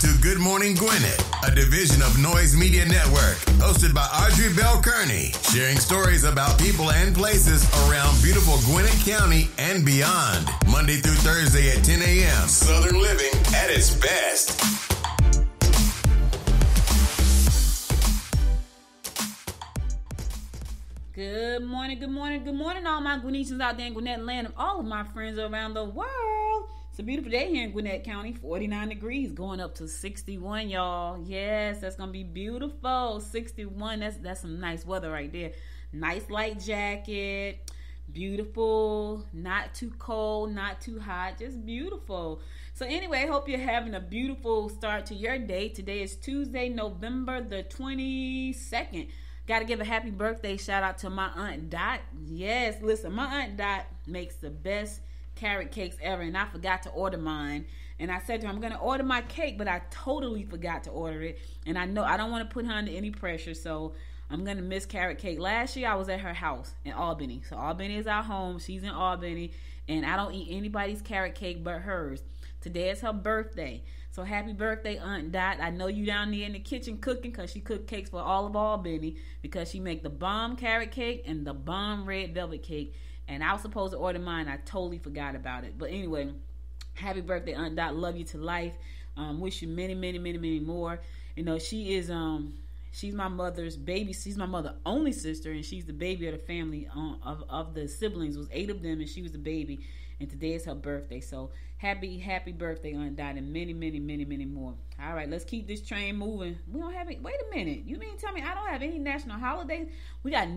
to Good Morning Gwinnett, a division of Noise Media Network, hosted by Audrey Bell Kearney, sharing stories about people and places around beautiful Gwinnett County and beyond. Monday through Thursday at 10 a.m. Southern living at its best. Good morning, good morning, good morning, all my Gwinnetians out there in Gwinnett land and all of my friends around the world. It's a beautiful day here in Gwinnett County, 49 degrees, going up to 61, y'all. Yes, that's going to be beautiful. 61, that's some nice weather right there. Nice light jacket, beautiful, not too cold, not too hot, just beautiful. So anyway, I hope you're having a beautiful start to your day. Today is Tuesday, November the 22nd. Got to give a happy birthday shout out to my Aunt Dot. Yes, listen, my Aunt Dot makes the best carrot cakes ever, and I forgot to order mine. And I said to her, I'm going to order my cake, but I totally forgot to order it. And I know I don't want to put her under any pressure, so I'm going to miss carrot cake. Last year, I was at her house in Albany. So Albany is our home. She's in Albany, and I don't eat anybody's carrot cake but hers. Today is her birthday. So happy birthday, Aunt Dot. I know you down there in the kitchen cooking because she cooked cakes for all of Albany because she make the bomb carrot cake and the bomb red velvet cake. And I was supposed to order mine. I totally forgot about it. But anyway, happy birthday, Aunt Dot. Love you to life. Wish you many, many, many, many more. You know, she's my mother's baby. She's my mother's only sister, and she's the baby of the family of the siblings. It was 8 of them, and she was the baby. And today is her birthday. So happy birthday, Aunt Dot, and many, many, many, many more. All right, let's keep this train moving. We don't have it. Wait a minute. You mean tell me I don't have any national holidays? We got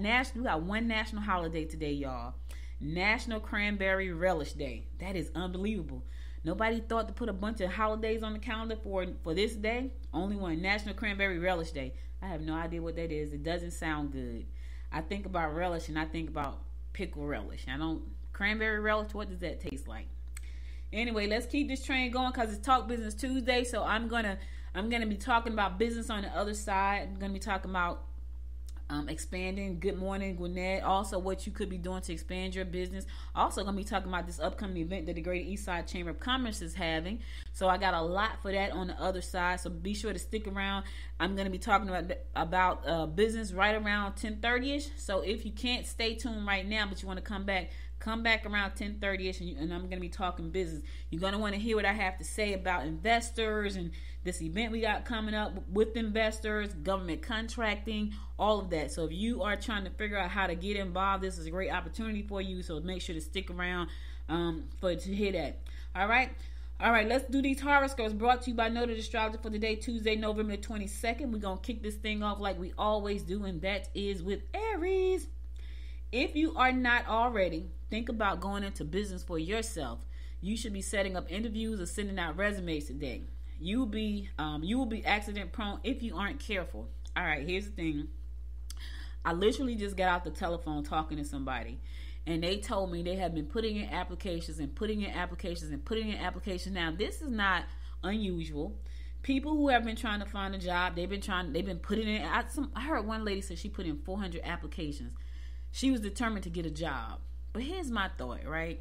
one national holiday today, y'all. National Cranberry Relish Day. That is unbelievable. Nobody thought to put a bunch of holidays on the calendar for this day. Only one, National Cranberry Relish Day. I have no idea what that is. It doesn't sound good. I think about relish and I think about pickle relish. Cranberry relish, what does that taste like? Anyway, let's keep this train going because it's Talk Business Tuesday. So I'm gonna be talking about business on the other side. I'm gonna be talking about expanding Good Morning Gwinnett. Also, what you could be doing to expand your business. Also, gonna be talking about this upcoming event that the Greater Eastside Chamber of Commerce is having. So I got a lot for that on the other side. So be sure to stick around. I'm gonna be talking about business right around 10:30ish. So if you can't stay tuned right now, but you want to come back around 10:30ish, and I'm going to be talking business. You're going to want to hear what I have to say about investors and this event we got coming up with investors, government contracting, all of that. So if you are trying to figure out how to get involved, this is a great opportunity for you. So make sure to stick around to hear that. All right, let's do these horoscopes brought to you by Noted Astrologer for today, Tuesday, November 22nd. We're going to kick this thing off like we always do, and that is with Aries. If you are not already, think about going into business for yourself. You should be setting up interviews or sending out resumes today. You will be accident prone if you aren't careful. All right, here's the thing. I literally just got off the telephone talking to somebody, and they told me they have been putting in applications. Now, this is not unusual. People who have been trying to find a job, they've been putting in. I heard one lady said she put in 400 applications. She was determined to get a job. But here's my thought, right?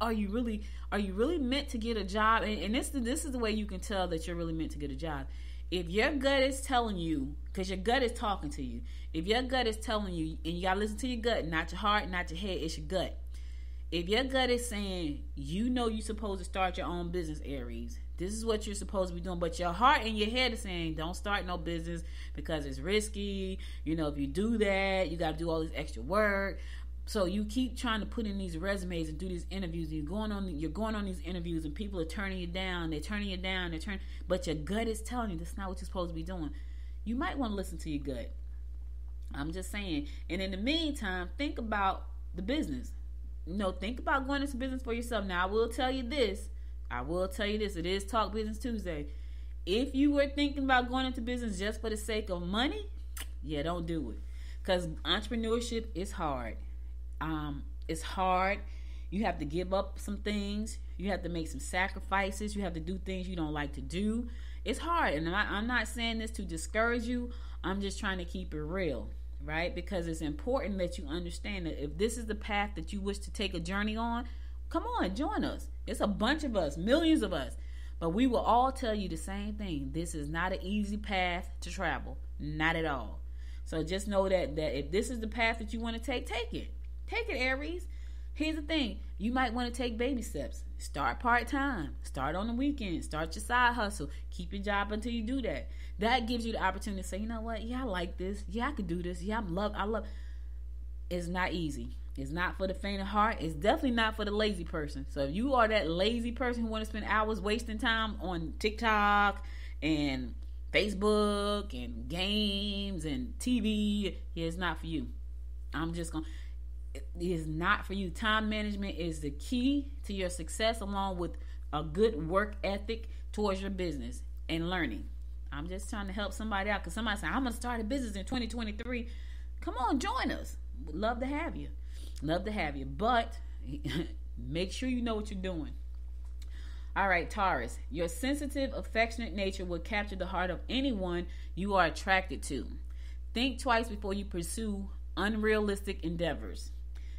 Are you really meant to get a job? And this is the way you can tell that you're really meant to get a job. If your gut is telling you, because your gut is talking to you, if your gut is telling you, and you got to listen to your gut, not your heart, not your head, it's your gut. If your gut is saying, you're supposed to start your own business, Aries, this is what you're supposed to be doing, but your heart and your head is saying, don't start no business because it's risky. If you do that, you got to do all this extra work. So you keep trying to put in these resumes and do these interviews. And you're going on these interviews, and people are turning you down. But your gut is telling you that's not what you're supposed to be doing. You might want to listen to your gut. I'm just saying. And in the meantime, think about the business. Think about going into business for yourself. Now, I will tell you this. It is Talk Business Tuesday. If you were thinking about going into business just for the sake of money, yeah, don't do it. Because entrepreneurship is hard. It's hard. You have to give up some things. You have to make some sacrifices. You have to do things you don't like to do. It's hard. And I'm not saying this to discourage you. I'm just trying to keep it real, right? Because it's important that you understand that if this is the path that you wish to take a journey on, come on, join us. It's a bunch of us, millions of us. But we will all tell you the same thing. This is not an easy path to travel. Not at all. So just know that if this is the path that you want to take it. Take it, Aries. Here's the thing. You might want to take baby steps. Start part-time. Start on the weekend. Start your side hustle. Keep your job until you do that. That gives you the opportunity to say, you know what? Yeah, I like this. Yeah, I could do this. Yeah, I love. It's not easy. It's not for the faint of heart. It's definitely not for the lazy person. So if you are that lazy person who want to spend hours wasting time on TikTok and Facebook and games and TV, yeah, it's not for you. It is not for you. Time management is the key to your success, along with a good work ethic towards your business and learning. I'm just trying to help somebody out, because somebody said, I'm going to start a business in 2023. Come on, join us. Would love to have you. Love to have you. But make sure you know what you're doing. All right, Taurus. Your sensitive, affectionate nature will capture the heart of anyone you are attracted to. Think twice before you pursue unrealistic endeavors.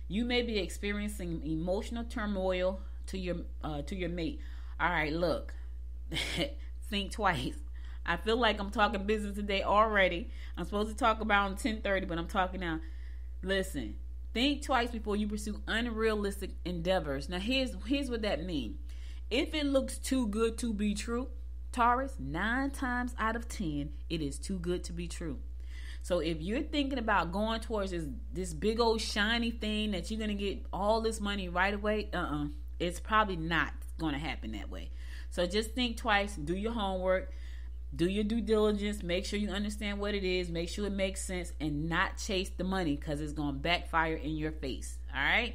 You may be experiencing emotional turmoil to your mate. All right, look. Think twice. I feel like I'm talking business today already. I'm supposed to talk about on 10:30, but I'm talking now. Listen. Think twice before you pursue unrealistic endeavors. Now, here's what that means. If it looks too good to be true, Taurus, 9 times out of 10, it is too good to be true. So if you're thinking about going towards this big old shiny thing that you're going to get all this money right away, it's probably not going to happen that way. So just think twice, do your homework, do your due diligence, make sure you understand what it is, make sure it makes sense, and not chase the money, because it's going to backfire in your face. All right?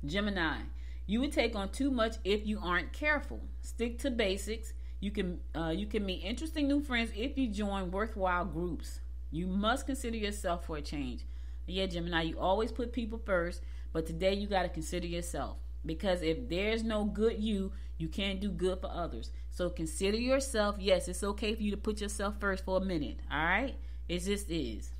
Gemini, you would take on too much if you aren't careful. Stick to basics. You can meet interesting new friends if you join worthwhile groups. You must consider yourself for a change. Yeah, Gemini, you always put people first, but today you got to consider yourself. Because if there's no good you can't do good for others. So consider yourself. Yes, it's okay for you to put yourself first for a minute. All right? It just is.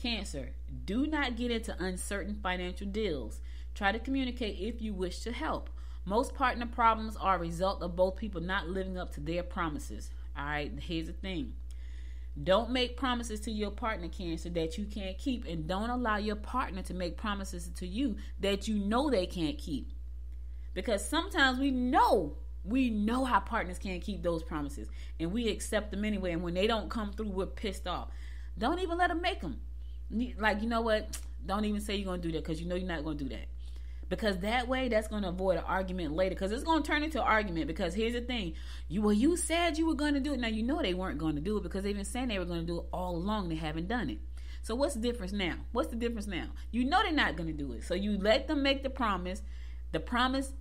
Cancer, do not get into uncertain financial deals. Try to communicate if you wish to help. Most partner problems are a result of both people not living up to their promises. All right? Here's the thing. Don't make promises to your partner, Cancer, that you can't keep. And don't allow your partner to make promises to you that you know they can't keep. Because sometimes we know how partners can't keep those promises, and we accept them anyway. And when they don't come through, we're pissed off. Don't even let them make them. Like, you know what? Don't even say you're going to do that, because you know you're not going to do that. Because that way, that's going to avoid an argument later, because it's going to turn into an argument. Because here's the thing. You said you were going to do it. Now, you know they weren't going to do it, because they've been saying they were going to do it all along. They haven't done it. So what's the difference now? You know they're not going to do it. So you let them make the promise. The promise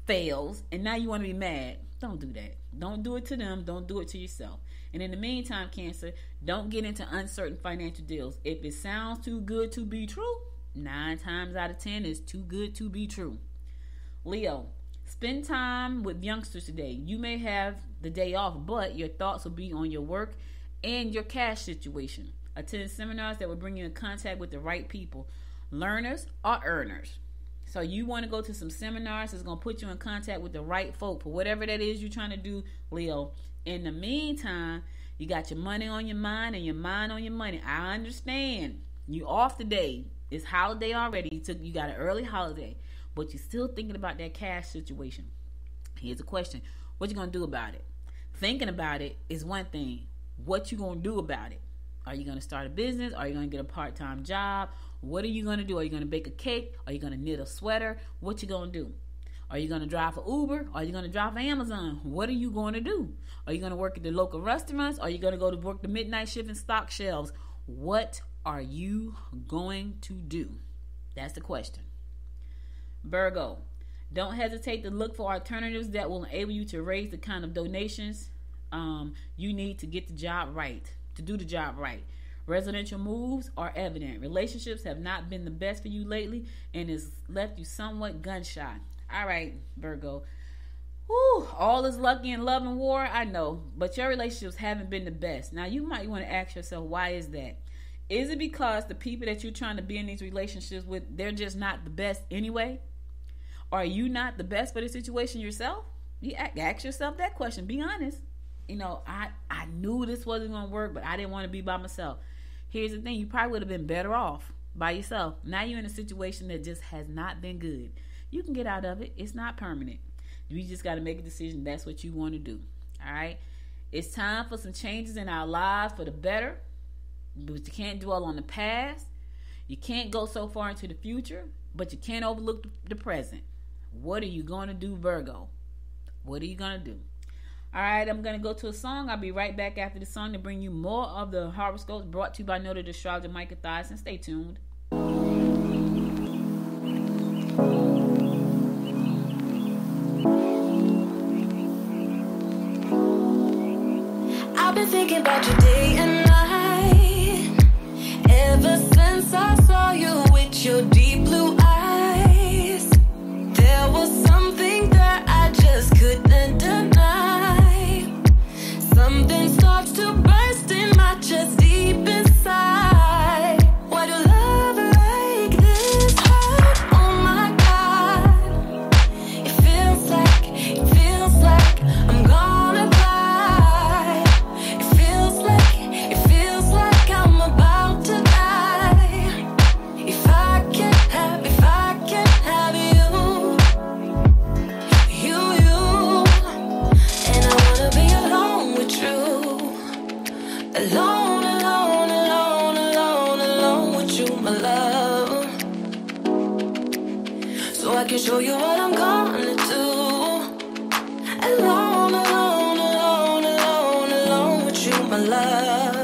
fails, and now you want to be mad. Don't do that. Don't do it to them. Don't do it to yourself. And in the meantime, Cancer, don't get into uncertain financial deals. If it sounds too good to be true, 9 times out of 10 is too good to be true. Leo, spend time with youngsters today. You may have the day off, but your thoughts will be on your work and your cash situation. Attend seminars that will bring you in contact with the right people. Learners are earners. So you want to go to some seminars that's going to put you in contact with the right folk for whatever that is you're trying to do, Leo. In the meantime, you got your money on your mind and your mind on your money. I understand. You off today. It's holiday already. You got an early holiday, but you're still thinking about that cash situation. Here's a question. What you going to do about it? Thinking about it is one thing. What you going to do about it? Are you going to start a business? Are you going to get a part-time job? What are you going to do? Are you going to bake a cake? Are you going to knit a sweater? What you going to do? Are you going to drive for Uber? Are you going to drive for Amazon? What are you going to do? Are you going to work at the local restaurants? Are you going to go to work the midnight shift and stock shelves? What are you going to do? That's the question. Virgo, don't hesitate to look for alternatives that will enable you to raise the kind of donations you need to get the job right, to do the job right. Residential moves are evident. Relationships have not been the best for you lately, and it's left you somewhat gun-shy. All right, Virgo. Whew, all is lucky in love and war, I know, but your relationships haven't been the best. Now, you might want to ask yourself, why is that? Is it because the people that you're trying to be in these relationships with, they're just not the best anyway? Are you not the best for the situation yourself? You ask yourself that question. Be honest. I knew this wasn't going to work, but I didn't want to be by myself. Here's the thing. You probably would have been better off by yourself. Now you're in a situation that just has not been good. You can get out of it. It's not permanent. You just got to make a decision. That's what you want to do. All right? It's time for some changes in our lives for the better. But you can't dwell on the past. You can't go so far into the future, but you can't overlook the present. What are you going to do, Virgo? What are you going to do? All right, I'm going to go to a song. I'll be right back after the song to bring you more of the horoscopes brought to you by Noted Astrologer Micah Thyssen. Stay tuned. I've been thinking about you day and night, ever since I saw you with your deep blue eyes. There was something that I just couldn't deny. Something starts to burst in my chest deep inside. Why do love like this hurt? Oh my God. It feels like I'm gonna cry. It feels like I'm about to die. If I can't have you, and I wanna be alone with you. Alone with you, my love. So I can show you what I'm gonna do. Alone with you, my love.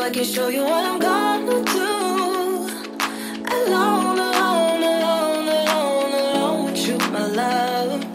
I can show you what I'm gonna do. Alone with you, my love.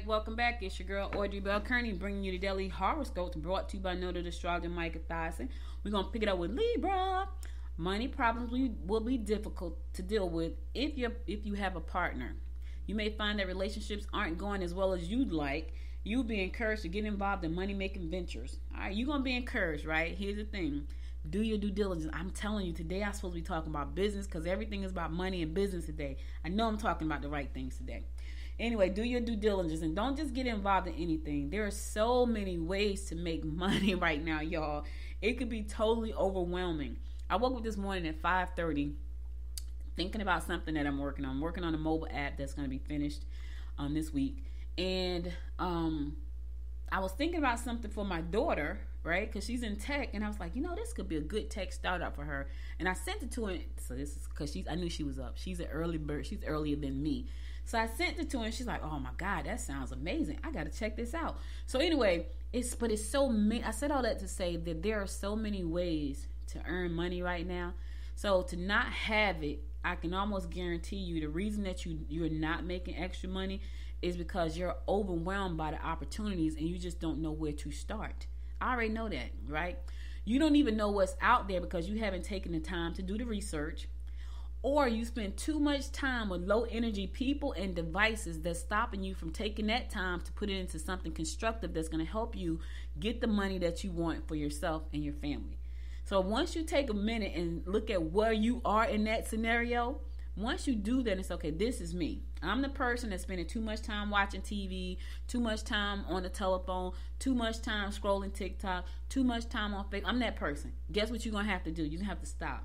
Welcome back. It's your girl Audrey Bell Kearney bringing you the daily horoscopes brought to you by Noted Astrologer Micah Thyssen. We're going to pick it up with Libra. Money problems will be difficult to deal with if you have a partner. You may find that relationships aren't going as well as you'd like. You'll be encouraged to get involved in money-making ventures. All right, you're going to be encouraged, right? Here's the thing. Do your due diligence. I'm telling you, today I'm supposed to be talking about business because everything is about money and business today. I know I'm talking about the right things today. Anyway, do your due diligence and don't just get involved in anything. There are so many ways to make money right now, y'all. It could be totally overwhelming. I woke up this morning at 5:30 thinking about something that I'm working on. I'm working on a mobile app that's going to be finished this week. And I was thinking about something for my daughter, right? Because she's in tech, and I was like, this could be a good tech startup for her. And I sent it to her. So this is because I knew she was up. She's an early bird. She's earlier than me. So I sent it to her, and she's like, "Oh my God, that sounds amazing. I got to check this out." So anyway, it's so many. I said all that to say that there are so many ways to earn money right now. So to not have it, I can almost guarantee you the reason that you're not making extra money is because you're overwhelmed by the opportunities and you just don't know where to start. I already know that, right? You don't even know what's out there because you haven't taken the time to do the research, or you spend too much time with low energy people and devices that's stopping you from taking that time to put it into something constructive that's going to help you get the money that you want for yourself and your family. So once you take a minute and look at where you are in that scenario, once you do that, it's okay, this is me. I'm the person that's spending too much time watching TV, too much time on the telephone, too much time scrolling TikTok, too much time on Facebook. I'm that person. Guess what you're going to have to do? You're going to have to stop.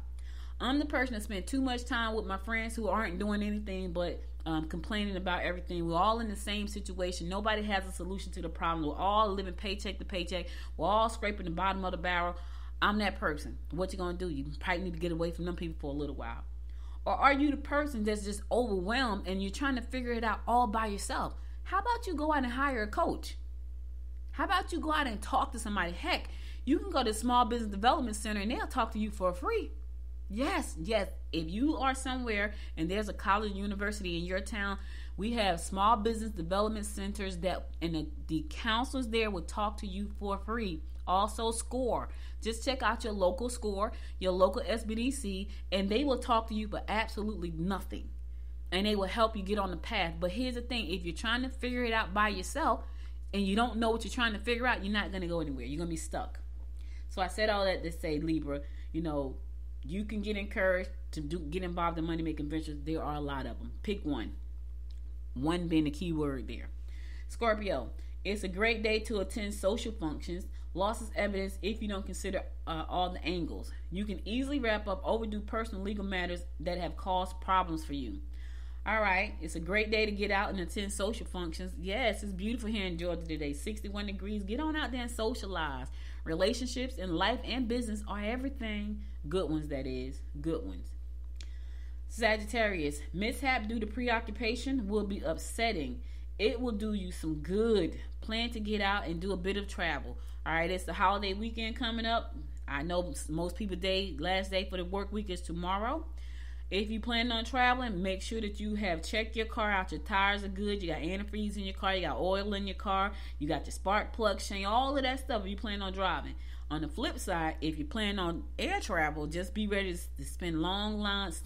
I'm the person that spent too much time with my friends who aren't doing anything but complaining about everything. We're all in the same situation. Nobody has a solution to the problem. We're all living paycheck to paycheck. We're all scraping the bottom of the barrel. I'm that person. What you going to do? You probably need to get away from them people for a little while. Or are you the person that's just overwhelmed and you're trying to figure it out all by yourself? How about you go out and hire a coach? How about you go out and talk to somebody? Heck, you can go to Small Business Development Center and they'll talk to you for free. Yes. If you are somewhere and there's a college, university in your town, we have small business development centers and the counselors there will talk to you for free. Also, SCORE. Just check out your local SCORE, your local SBDC, and they will talk to you for absolutely nothing. And they will help you get on the path. But here's the thing. If you're trying to figure it out by yourself and you don't know what you're trying to figure out, you're not going to go anywhere. You're going to be stuck. So I said all that to say, Libra, you can get encouraged to get involved in money-making ventures. There are a lot of them. Pick one. One being the key word there. Scorpio, it's a great day to attend social functions. Loss is evidence if you don't consider all the angles. You can easily wrap up overdue personal legal matters that have caused problems for you. All right, it's a great day to get out and attend social functions. Yes, it's beautiful here in Georgia today. 61 degrees. Get on out there and socialize. Relationships in life and business are everything. Good ones, that is. Good ones. Sagittarius, mishap due to preoccupation will be upsetting. It will do you some good. Plan to get out and do a bit of travel. All right, it's the holiday weekend coming up. I know most people last day for the work week is tomorrow. If you plan on traveling, make sure that you have checked your car out. Your tires are good. You got antifreeze in your car. You got oil in your car. You got your spark plug chain. All of that stuff if you plan on driving. On the flip side, if you plan on air travel, just be ready to stand in long lines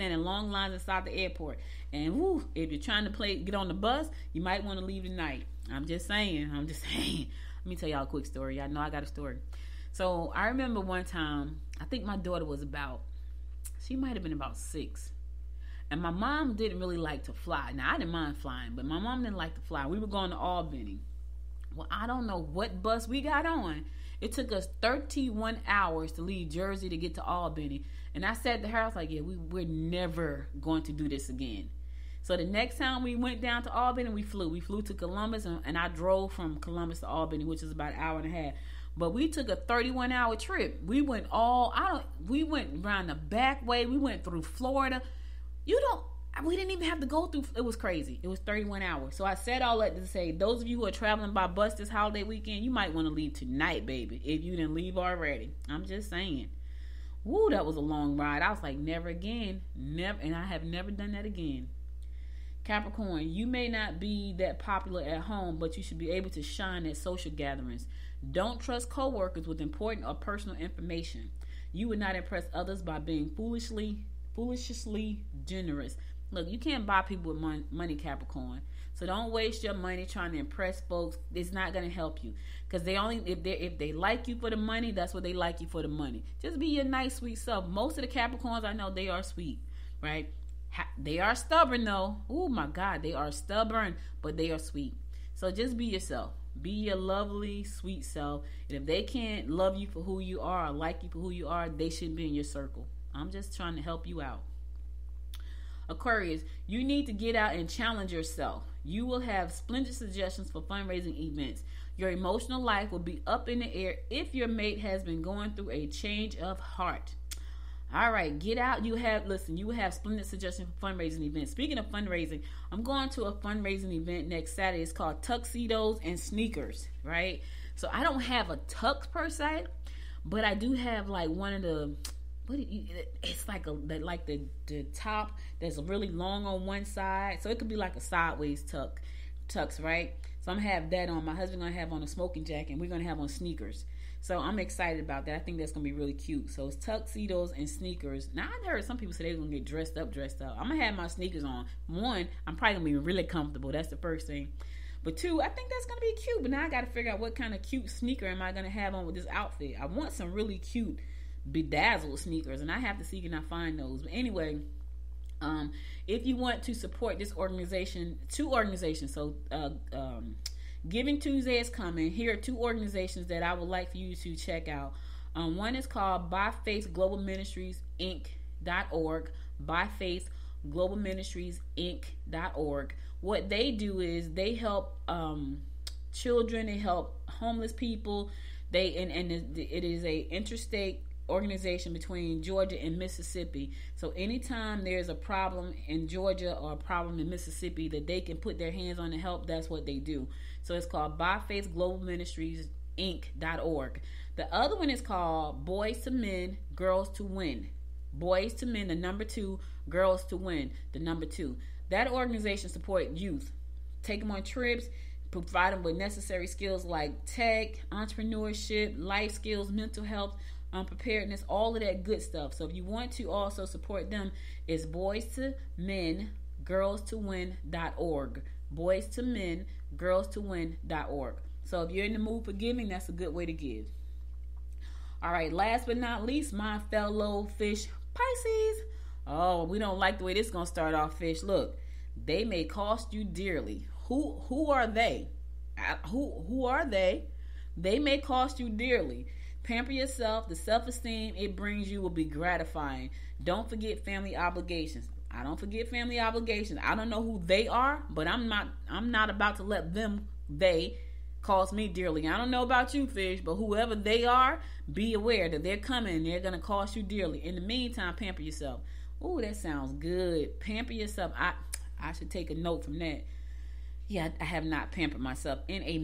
inside the airport. And if you're trying to get on the bus, you might want to leave tonight. I'm just saying. Let me tell y'all a quick story. Y'all know I got a story. So I remember one time, I think my daughter was she might have been about 6. And my mom didn't really like to fly. Now, I didn't mind flying, but my mom didn't like to fly. We were going to Albany. Well, I don't know what bus we got on. It took us 31 hours to leave Jersey to get to Albany. And I said to her, I was like, we're never going to do this again. So the next time we went down to Albany, we flew. We flew to Columbus, and I drove from Columbus to Albany, which is about an hour and a half. But we took a 31-hour trip. We went around the back way. We went through Florida. We didn't even have to go through. It was crazy. It was 31 hours. So I said all that to say, those of you who are traveling by bus this holiday weekend, you might want to leave tonight, baby, if you didn't leave already. I'm just saying. Woo, that was a long ride. I was like, never again. Never, and I have never done that again. Capricorn, you may not be that popular at home, but you should be able to shine at social gatherings. Don't trust coworkers with important or personal information. You would not impress others by being foolishly generous. Look, you can't buy people with money, Capricorn. So don't waste your money trying to impress folks. It's not going to help you, because if they like you for the money, that's what they like you for the money. Just be your nice, sweet self. Most of the Capricorns I know, they are sweet, right? They are stubborn though. Oh my God, they are stubborn, but they are sweet. So just be yourself. Be your lovely, sweet self. And if they can't love you for who you are or like you for who you are, they shouldn't be in your circle. I'm just trying to help you out. Aquarius, you need to get out and challenge yourself. You will have splendid suggestions for fundraising events. Your emotional life will be up in the air if your mate has been going through a change of heart. All right, get out. You will have splendid suggestions for fundraising events. Speaking of fundraising, I'm going to a fundraising event next Saturday. It's called Tuxedos and Sneakers, right? So I don't have a tux per se, but I do have like one of the, it's like the top that's really long on one side. So it could be like a sideways tux, right? So I'm gonna have that on. My husband's gonna have on a smoking jacket, and we're gonna have on sneakers. So I'm excited about that. I think that's gonna be really cute. So it's tuxedos and sneakers. Now I heard some people say they're gonna get dressed up. I'm gonna have my sneakers on. One, I'm probably gonna be really comfortable. That's the first thing. But two, I think that's gonna be cute. But now I gotta figure out what kind of cute sneaker am I gonna have on with this outfit. I want some really cute bedazzled sneakers, and I have to see can I find those. But anyway, if you want to support this organization, two organizations. So Giving Tuesday is coming. Here are two organizations that I would like for you to check out. One is called By Faith Global Ministries Inc.org. By Faith Global Ministries Inc.org. What they do is they help children. They help homeless people. It is a interstate organization between Georgia and Mississippi. So anytime there's a problem in Georgia or a problem in Mississippi that they can put their hands on to help, that's what they do. So it's called By Faith Global Ministries Inc.org. The other one is called Boys to Men, Girls to Win. Boys to Men, the number 2, Girls to Win, the number 2. That organization supports youth. Take them on trips, provide them with necessary skills like tech, entrepreneurship, life skills, mental health, preparedness, all of that good stuff. So if you want to also support them, it's Boys to Men, Girls to Win.org. Boys to Men, Girls to Win.org. So if you're in the mood for giving, that's a good way to give. All right, last but not least, my fellow fish Pisces. Oh, we don't like the way this is going to start off, fish. Look, they may cost you dearly. Who are they? Who are they? They may cost you dearly. Pamper yourself. The self-esteem it brings you will be gratifying. Don't forget family obligations. I don't forget family obligations. I don't know who they are, but I'm not about to let they cost me dearly. I don't know about you, fish, but whoever they are, be aware that they're coming and they're going to cost you dearly. In the meantime, pamper yourself. Ooh, that sounds good. Pamper yourself. I should take a note from that. Yeah, I have not pampered myself in a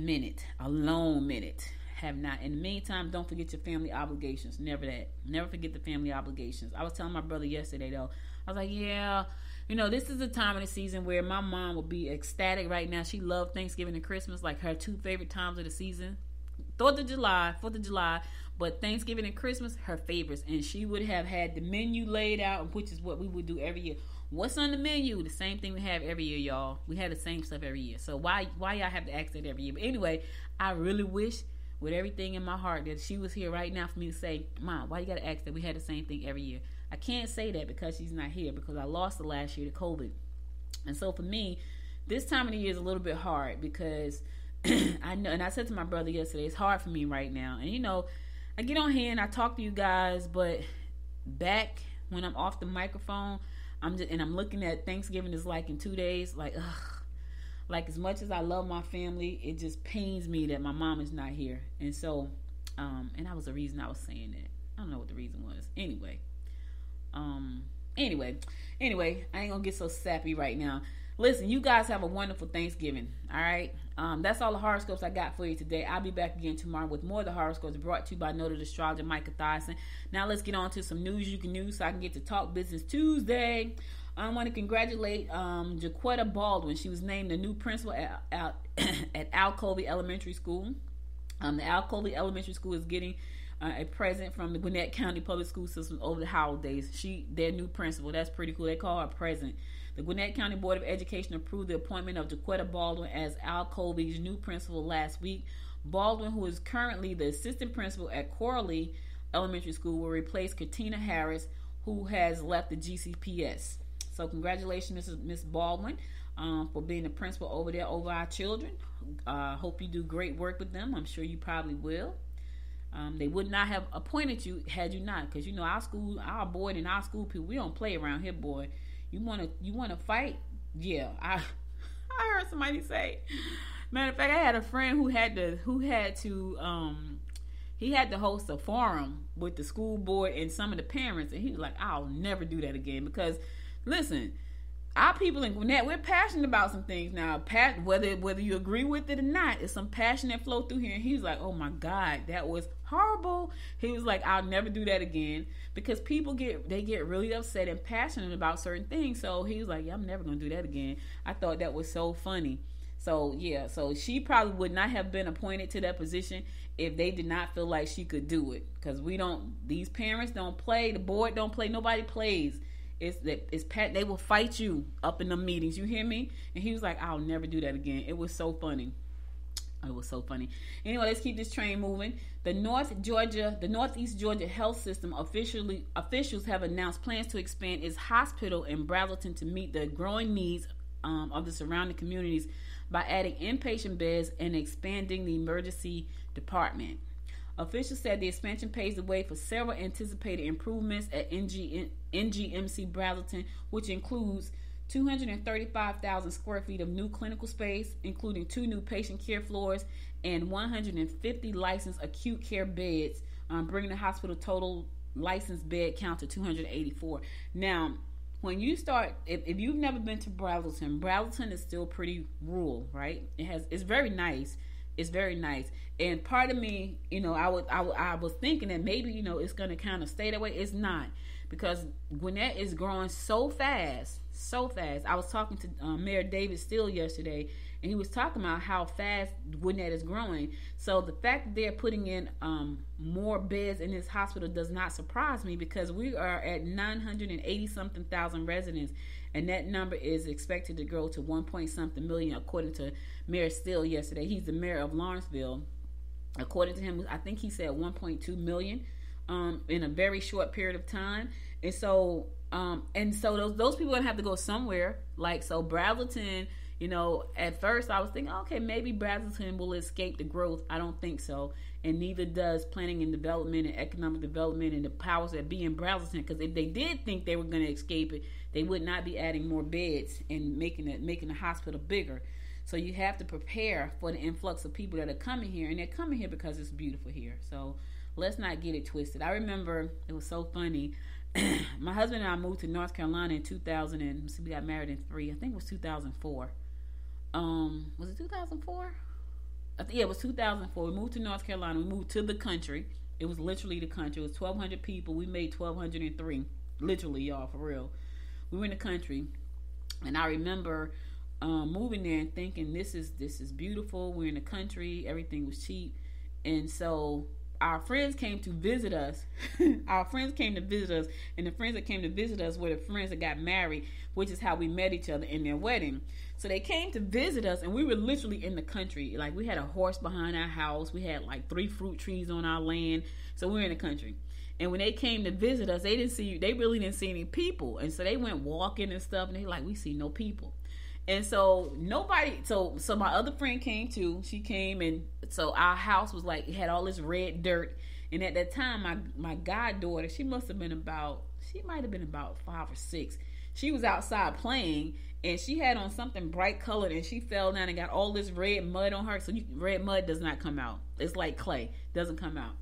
long minute. Have not. In the meantime, don't forget your family obligations. Never that. Never forget the family obligations. I was telling my brother yesterday, though. I was like, yeah, this is the time of the season where my mom will be ecstatic right now. She loved Thanksgiving and Christmas, like her two favorite times of the season. 4th of July, but Thanksgiving and Christmas, her favorites. And she would have had the menu laid out, which is what we would do every year. What's on the menu? The same thing we have every year, y'all. We have the same stuff every year. So why y'all have to ask that every year? But anyway, I really wish with everything in my heart that she was here right now for me to say, Mom, why you got to ask that? We had the same thing every year. I can't say that because she's not here, because I lost her last year to COVID. And so for me, this time of the year is a little bit hard because I know, and I said to my brother yesterday, it's hard for me right now. And I get on here and I talk to you guys, but back when I'm off the microphone, I'm looking at Thanksgiving is like in 2 days, like, ugh. Like, as much as I love my family, it just pains me that my mom is not here. And so, and that was the reason I was saying that. I don't know what the reason was. Anyway, I ain't gonna get so sappy right now. Listen, you guys have a wonderful Thanksgiving, all right? That's all the horoscopes I got for you today. I'll be back again tomorrow with more of the horoscopes brought to you by noted astrologer Micah Thyssen. Now let's get on to some news you can use so I can get to Talk Business Tuesday. I want to congratulate Jaquetta Baldwin. She was named the new principal at Alcovey Elementary School. The Alcovey Elementary School is getting a present from the Gwinnett County Public School System over the holidays. Their new principal. That's pretty cool. They call her a present. The Gwinnett County Board of Education approved the appointment of Jaquetta Baldwin as Alcovey's new principal last week. Baldwin, who is currently the assistant principal at Coralie Elementary School, will replace Katina Harris, who has left the GCPS. So congratulations, Miss Baldwin, for being the principal over there over our children. Hope you do great work with them. I'm sure you probably will. They would not have appointed you had you not, because our board and our school people, we don't play around here, boy. You wanna fight? Yeah, I heard somebody say. Matter of fact, I had a friend who had to he had to host a forum with the school board and some of the parents, and he was like, I'll never do that again. Because listen, our people in Gwinnett, we're passionate about some things now. Whether you agree with it or not, it's some passion that flow through here. And he was like, oh my God, that was horrible. He was like, I'll never do that again. Because people get really upset and passionate about certain things. So he was like, yeah, I'm never gonna do that again. I thought that was so funny. So yeah, so she probably would not have been appointed to that position if they did not feel like she could do it. Because these parents don't play, the board don't play, nobody plays. They will fight you up in the meetings. You hear me? And he was like, I'll never do that again. It was so funny. It was so funny. Anyway, let's keep this train moving. The Northeast Georgia Health System officials have announced plans to expand its hospital in Braselton to meet the growing needs of the surrounding communities by adding inpatient beds and expanding the emergency department. Officials said the expansion paves the way for several anticipated improvements at NGMC Braselton, which includes 235,000 square feet of new clinical space, including 2 new patient care floors and 150 licensed acute care beds, bringing the hospital total licensed bed count to 284. Now, when you start, if you've never been to Braselton is still pretty rural, right? It's very nice. It's very nice. And part of me, I was thinking that maybe, it's going to kind of stay that way. It's not, because Gwinnett is growing so fast. I was talking to Mayor David Steele yesterday, and he was talking about how fast Gwinnett is growing. So the fact that they're putting in more beds in this hospital does not surprise me, because we are at 980-something thousand residents, and that number is expected to grow to 1-point-something million, according to Mayor Steele yesterday. He's the mayor of Lawrenceville. According to him, I think he said 1.2 million in a very short period of time. And so those people are gonna have to go somewhere. Like, so Braselton, at first I was thinking, okay, maybe Braselton will escape the growth. I don't think so, and neither does planning and development and economic development and the powers that be in Braselton. Because if they did think they were going to escape it, they would not be adding more beds and making the hospital bigger. So you have to prepare for the influx of people that are coming here, and they're coming here because it's beautiful here. So let's not get it twisted. I remember, it was so funny. My husband and I moved to North Carolina in 2000, and we got married in 3. I think it was 2004. Was it 2004? It was 2004. We moved to North Carolina. We moved to the country. It was literally the country. It was 1,200 people. We made 1,203. Literally, y'all, for real. We were in the country, and I remember moving there and thinking, this is beautiful. We're in the country. Everything was cheap, and so our friends came to visit us. And the friends that came to visit us were the friends that got married, which is how we met each other in their wedding. So they came to visit us, and we were literally in the country. Like, we had a horse behind our house. We had like 3 fruit trees on our land. So we were in the country. And when they came to visit us, they really didn't see any people. And so they went walking and stuff, and they like, we see no people. And so so my other friend came too. She came, and so our house was like, it had all this red dirt. And at that time, my goddaughter, she might have been about 5 or 6. She was outside playing, and she had on something bright colored, and she fell down and got all this red mud on her. So red mud does not come out. It's like clay, doesn't come out.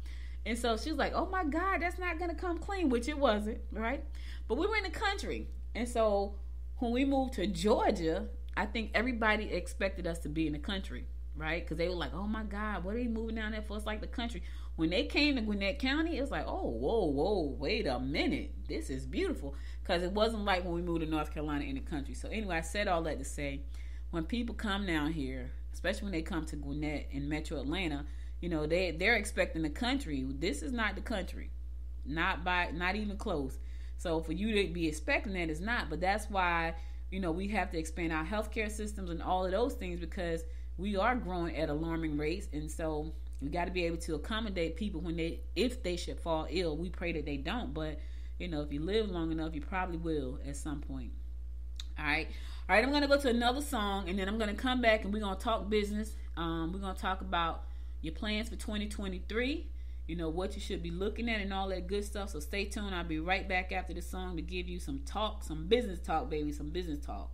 And so she was like, oh my God, that's not going to come clean, which it wasn't, right? But we were in the country. And so when we moved to Georgia, I think everybody expected us to be in the country, right? Because they were like, oh my God, what are you moving down there for? It's like the country. When they came to Gwinnett County, it was like, oh, whoa, wait a minute. This is beautiful. Because it wasn't like when we moved to North Carolina in the country. So anyway, I said all that to say, when people come down here, especially when they come to Gwinnett in Metro Atlanta, they're expecting the country. This is not the country. Not even close. So for you to be expecting that is not. But that's why, we have to expand our healthcare systems and all of those things, because we are growing at alarming rates. And so we got to be able to accommodate people if they should fall ill. We pray that they don't. But, if you live long enough, you probably will at some point. All right, I'm going to go to another song, and then I'm going to come back, and we're going to talk business. We're going to talk about your plans for 2023, what you should be looking at and all that good stuff. So stay tuned. I'll be right back after this song to give you some business talk, baby, some business talk.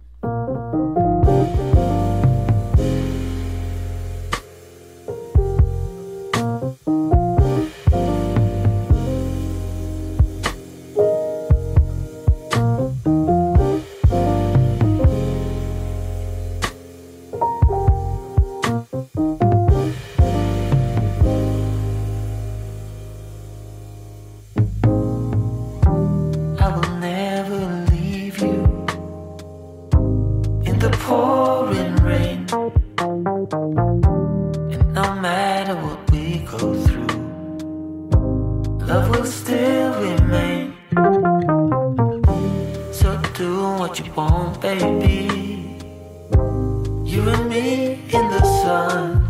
go through, love will still remain. So do what you want, baby. You and me in the sun.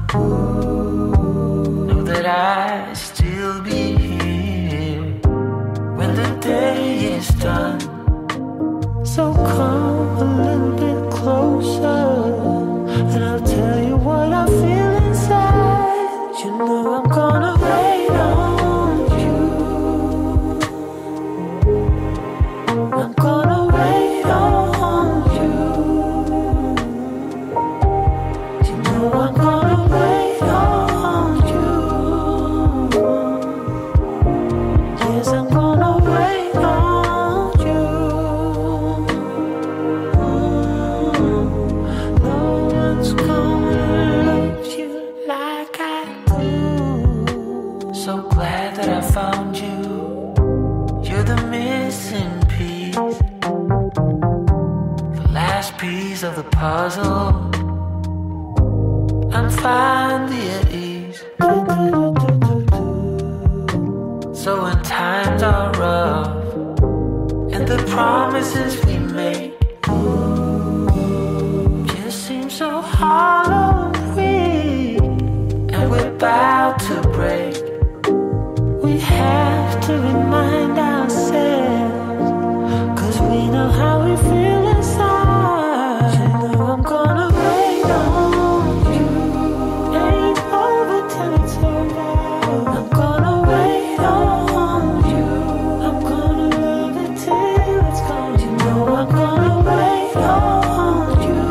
Know that I still be here when the day is done. So come a little bit closer, and I'll tell you what I feel inside. You know I'm gonna wait on you. I'm gonna wait on you. You know I'm gonna wait on you. Yes, I'm gonna wait on you. No one's gonna love you like I do. So glad that I found you. You're the missing piece, the last piece of the puzzle. I'm finally at ease. So when times are rough and the promises we make just seem so hollow and weak, and we're about to break, we have to remind ourselves, 'cause we know how we feel inside. You know I'm gonna wait on you. Ain't over till it's over. I'm gonna wait on you. I'm gonna love it till it's gone. You know I'm gonna wait on you.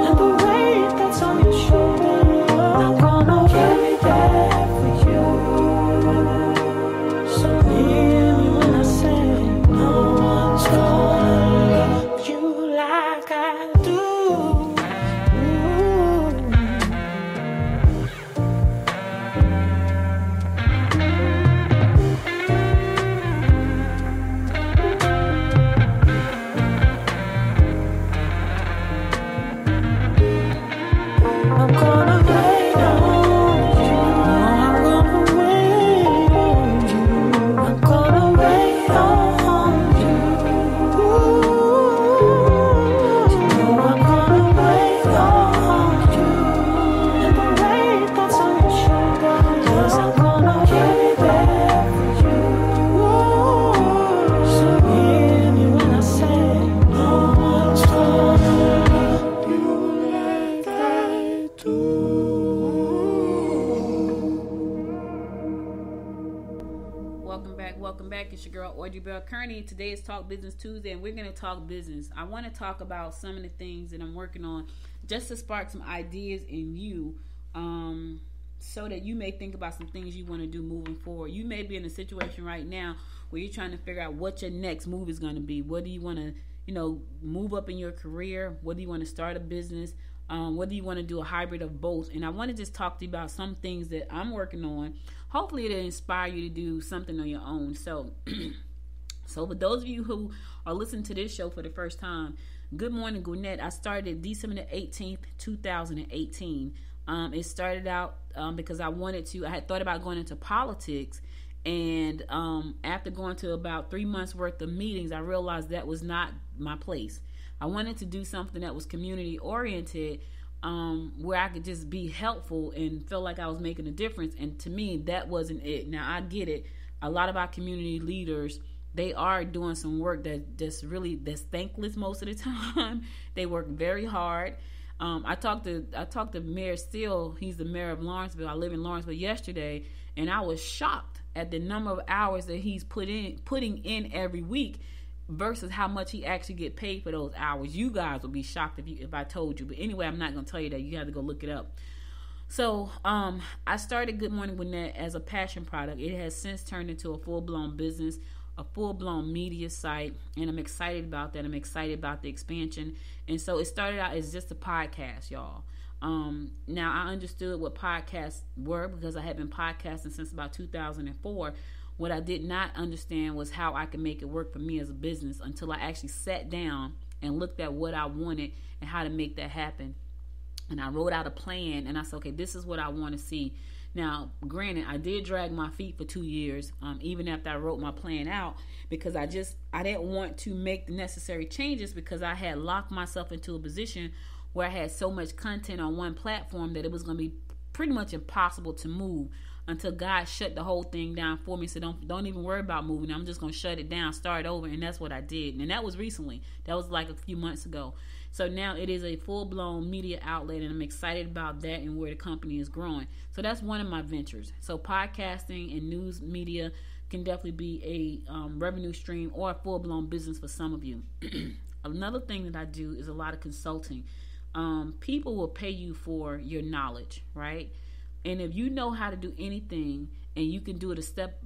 And the weight that's on your shoulder, I'm gonna carry that for you. So hear me when I say, no one's gonna love you like I do. I'm gonna wait on you. I'm gonna wait on you. I'm gonna wait on you. You know I'm gonna wait on you. And the weight that's on your shoulder, yes, I'm gonna carry that for you. So hear me when I say, no one's gonna love you like I do. Welcome back. It's your girl Audrey Bell Kearney. Today is Talk Business Tuesday, and we're going to talk business. I want to talk about some of the things that I'm working on just to spark some ideas in you, so that you may think about some things you want to do moving forward. You may be in a situation right now where you're trying to figure out what your next move is going to be. What do you want to, move up in your career? What do you want to start a business? Whether you want to do a hybrid of both. And I want to just talk to you about some things that I'm working on. Hopefully it'll inspire you to do something on your own. So for those of you who are listening to this show for the first time, good morning, Gwinnett. I started December the 18th, 2018. It started out because I had thought about going into politics. And after going to about 3 months worth of meetings, I realized that was not my place. I wanted to do something that was community oriented, where I could just be helpful and feel like I was making a difference. And to me, that wasn't it. Now, I get it. A lot of our community leaders, they are doing some work that's thankless most of the time. They work very hard. I talked to Mayor Steele. He's the mayor of Lawrenceville. I live in Lawrenceville yesterday, and I was shocked at the number of hours that he's putting in every week versus how much he actually get paid for those hours. You guys would be shocked if I told you. But anyway, I'm not going to tell you that. You have to go look it up. So I started Good Morning Gwinnett as a passion product. It has since turned into a full-blown business, a full-blown media site, and I'm excited about that. I'm excited about the expansion. And so it started out as just a podcast, y'all. Now, I understood what podcasts were because I had been podcasting since about 2004. What I did not understand was how I could make it work for me as a business until I actually sat down and looked at what I wanted and how to make that happen. And I wrote out a plan, and I said, okay, this is what I want to see. Now, granted, I did drag my feet for 2 years, even after I wrote my plan out, because I didn't want to make the necessary changes, because I had locked myself into a position where I had so much content on one platform that it was going to be pretty much impossible to move until God shut the whole thing down for me. So don't even worry about moving. I'm just going to shut it down, start over. And that's what I did. And that was recently. That was like a few months ago. So now it is a full-blown media outlet, and I'm excited about that and where the company is growing. So that's one of my ventures. So podcasting and news media can definitely be a revenue stream or a full-blown business for some of you. Another thing that I do is a lot of consulting. People will pay you for your knowledge, right? And if you know how to do anything and you can do it a step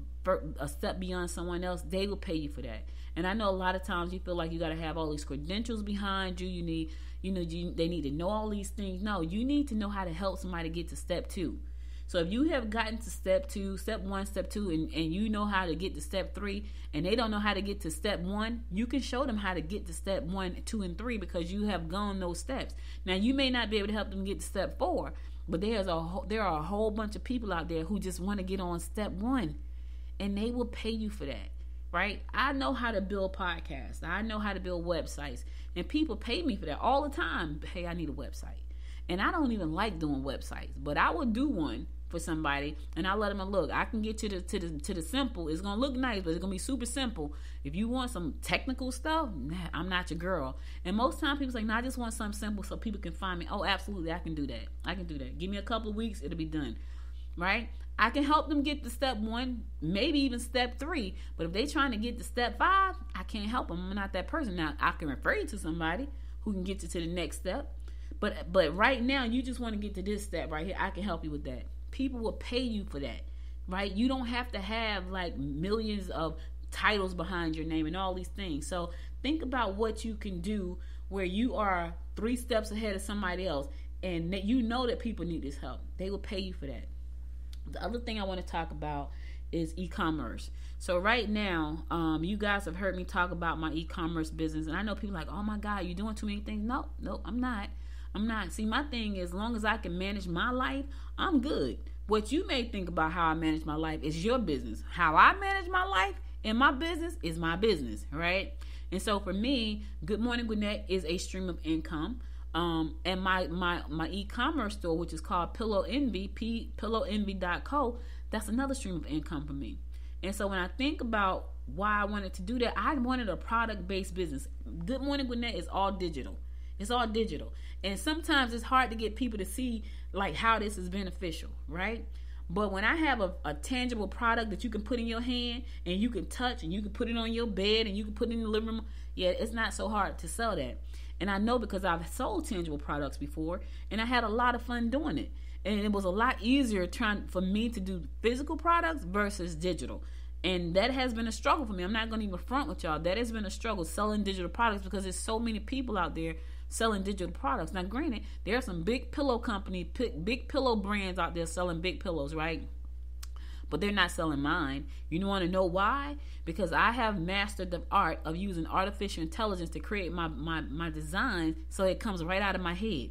beyond someone else, they will pay you for that. And I know a lot of times you feel like you got to have all these credentials behind you. They need to know all these things. No, you need to know how to help somebody get to step 2. So if you have gotten to step 2, step 1, step 2, and you know how to get to step 3, and they don't know how to get to step 1, you can show them how to get to step 1, 2, and 3 because you have gone those steps. Now, you may not be able to help them get to step 4, but there are a whole bunch of people out there who just want to get on step 1, and they will pay you for that, right? I know how to build podcasts. I know how to build websites, and people pay me for that all the time. Hey, I need a website. And I don't even like doing websites, but I will do one for somebody, and I let them know, look, I can get you to the simple. It's gonna look nice, but it's gonna be super simple. If you want some technical stuff, nah, I'm not your girl. And most times people say, no, I just want something simple so people can find me. Oh, absolutely, I can do that. Give me a couple of weeks, it'll be done, right? I can help them get to step 1, maybe even step 3. But if they're trying to get to step 5, I can't help them. I'm not that person. Now, I can refer you to somebody who can get you to the next step. But right now, you just want to get to this step right here. I can help you with that. People will pay you for that, right? You don't have to have like millions of titles behind your name and all these things. So think about what you can do where you are 3 steps ahead of somebody else, and that you know that people need this help. They will pay you for that. The other thing I want to talk about is e-commerce. So right now, you guys have heard me talk about my e-commerce business, and I know people are like, oh my God, you're doing too many things. No, I'm not. See, my thing is, as long as I can manage my life, I'm good. What you may think about how I manage my life is your business. How I manage my life and my business is my business, right? And so for me, Good Morning Gwinnett is a stream of income. And my e-commerce store, which is called Pillow Envy, pillowenvy.co, that's another stream of income for me. And so when I think about why I wanted to do that, I wanted a product-based business. Good Morning Gwinnett is all digital. It's all digital. And sometimes it's hard to get people to see like how this is beneficial, right? But when I have a tangible product that you can put in your hand and you can touch and you can put it on your bed and you can put it in the living room, yeah, it's not so hard to sell that. And I know because I've sold tangible products before and I had a lot of fun doing it. And it was a lot easier for me to do physical products versus digital. And that has been a struggle for me. I'm not going to even front with y'all. That has been a struggle selling digital products because there's so many people out there selling digital products. Now, granted, there are some big pillow companies, big pillow brands out there selling big pillows, right? But they're not selling mine. You want to know why? Because I have mastered the art of using artificial intelligence to create my design so it comes right out of my head.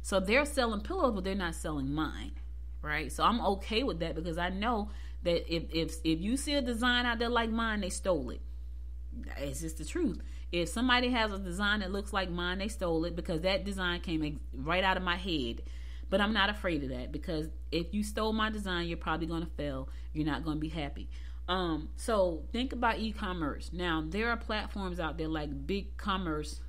So they're selling pillows, but they're not selling mine, right? So I'm okay with that because I know that if you see a design out there like mine, they stole it. It's just the truth. If somebody has a design that looks like mine, they stole it because that design came right out of my head. But I'm not afraid of that because if you stole my design, you're probably going to fail. You're not going to be happy. So think about e-commerce. Now, there are platforms out there like BigCommerce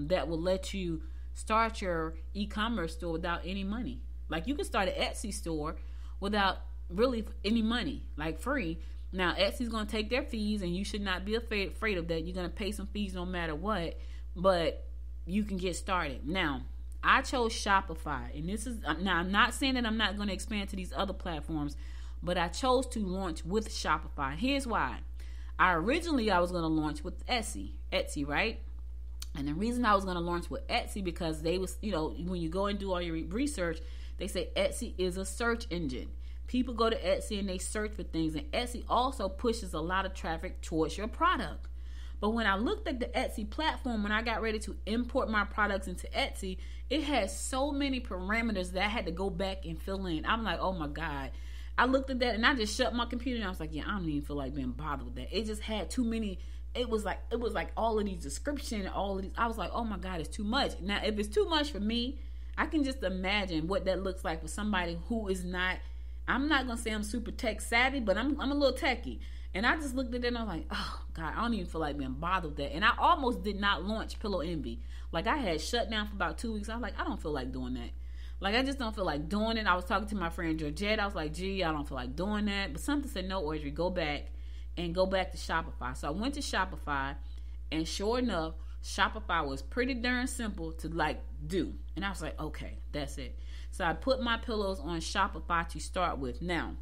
that will let you start your e-commerce store without any money. Like you can start an Etsy store without really any money, like free. Now, Etsy's going to take their fees, and you should not be afraid of that. You're going to pay some fees no matter what, but you can get started. Now, I chose Shopify, and this is, now I'm not saying that I'm not going to expand to these other platforms, but I chose to launch with Shopify. Here's why. I was going to launch with Etsy, right? And the reason I was going to launch with Etsy because they was, when you go and do all your research, they say Etsy is a search engine. People go to Etsy and they search for things, and Etsy also pushes a lot of traffic towards your product. But when I looked at the Etsy platform, when I got ready to import my products into Etsy, it had so many parameters that I had to go back and fill in. I'm like, oh my God. I looked at that and I just shut my computer and I was like, yeah, I don't even feel like being bothered with that. It just had too many. It was like all of these descriptions, all of these. I was like, oh my God, it's too much. Now, if it's too much for me, I can just imagine what that looks like for somebody who is not. I'm not gonna say I'm super tech savvy, but I'm a little techie. And I just looked at it and I was like, oh God, I don't even feel like being bothered with that. And I almost did not launch Pillow Envy. Like, I had shut down for about 2 weeks. I was like, I don't feel like doing that. Like, I just don't feel like doing it. I was talking to my friend Georgette. I was like, gee, I don't feel like doing that. But something said, no, Audrey, go back to Shopify. So I went to Shopify, and sure enough, Shopify was pretty darn simple to like do. And I was like, okay, that's it. So I put my pillows on Shopify to start with. Now,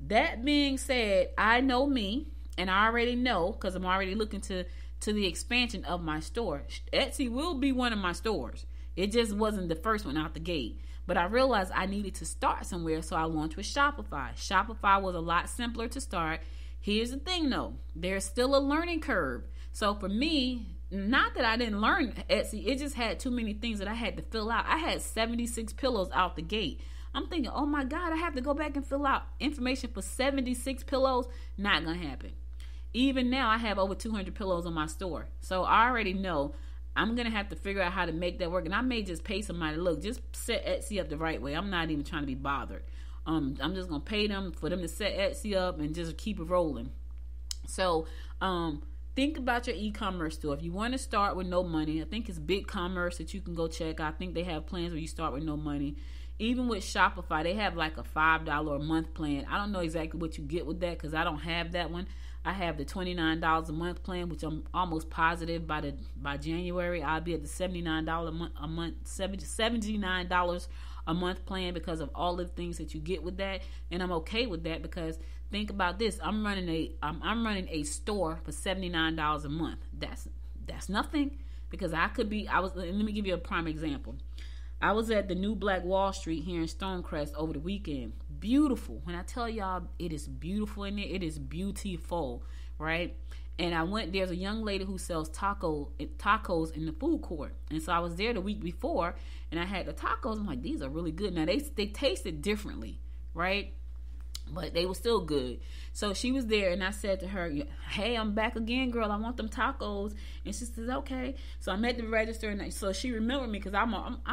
that being said, I know me, and I already know, because I'm already looking to the expansion of my store. Etsy will be one of my stores. It just wasn't the first one out the gate. But I realized I needed to start somewhere, so I launched with Shopify. Shopify was a lot simpler to start. Here's the thing, though. There's still a learning curve. So for me, not that I didn't learn Etsy, it just had too many things that I had to fill out. I had 76 pillows out the gate. I'm thinking, oh my God, I have to go back and fill out information for 76 pillows. Not going to happen. Even now, I have over 200 pillows on my store. So I already know I'm going to have to figure out how to make that work. And I may just pay somebody, look, just set Etsy up the right way. I'm not even trying to be bothered. I'm just going to pay them for them to set Etsy up and just keep it rolling. So think about your e-commerce store. If you want to start with no money, I think it's BigCommerce that you can go check. I think they have plans where you start with no money. Even with Shopify, they have like a $5 a month plan. I don't know exactly what you get with that because I don't have that one. I have the $29 a month plan, which I'm almost positive by January I'll be at the $79 $79 a month plan because of all the things that you get with that, and I'm okay with that because think about this: I'm running a store for $79 a month. That's nothing because let me give you a prime example. I was at the New Black Wall Street here in Stonecrest over the weekend. Beautiful. When I tell y'all it is beautiful in there, it is beautiful, right? And I went, there's a young lady who sells tacos in the food court. And so I was there the week before, and I had the tacos. I'm like, these are really good. Now, they tasted differently, right? But they were still good. So she was there, and I said to her, hey, I'm back again, girl. I want them tacos. And she says, okay. So I'm at the register, and so she remembered me because I